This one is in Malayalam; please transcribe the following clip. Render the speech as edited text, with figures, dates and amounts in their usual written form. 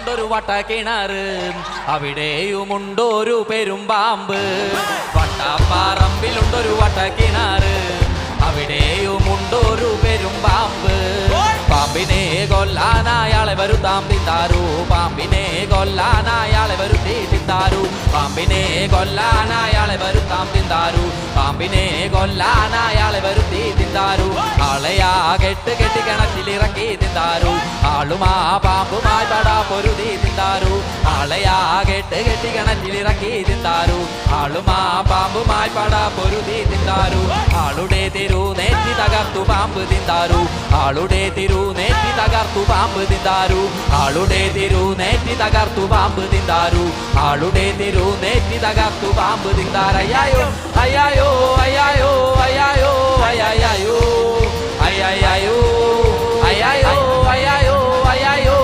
പറമ്പിലുണ്ടൊരു വട്ടക്കിണറ്, അവിടെയുമുണ്ടൊരു പെരുമ്പാമ്പ്. വട്ടപ്പറമ്പിലുണ്ടൊരു വട്ടക്കിണറ്, അവിടെയുമുണ്ടൊരു പെരുമ്പാമ്പ്. പാമ്പിനെ കൊല്ലാനായാളെ വരുത്താം തിന്താരു, പാമ്പിനെ കൊല്ലാനായാളെ വരുത്തി തിന്താരു, പാമ്പിനെ കൊല്ലാനായാളെ വരുത്താം തിന്താരു, പാമ്പിനെ കൊല്ലാനായാളെ വരുത്തി തിന്താരു. ആളെയാ കെട്ട് കെട്ടി കിണറ്റിലിറക്കി തിന്താരു, ആളുമാ പാമ്പുമായി പടാ പൊരുതി തിന്താരു. ആളെയാ കെട്ട് കെട്ടി കിണറ്റിലിറക്കി തിന്താരു, ആളുമാ പാമ്പുമായി പടാ പൊരുതി തിന്താരു. ആളുടെ തിരുനെറ്റി തകർത്തു പാമ്പ് തിന്താരു, ആളുടെ തിരുനെറ്റി തകർത്തു പാമ്പ് തിന്താരു, ആളുടെ തിരുനെറ്റി തകർത്തു പാമ്പ് തിന്താരു, ആളുടെ തിരുനെറ്റി തകർത്തു പാമ്പ് തിന്താരയ്യായോ അയ്യായോ അയ്യായോ അയ്യായോ അയ്യായോ അയ്യായോ അയ്യായോ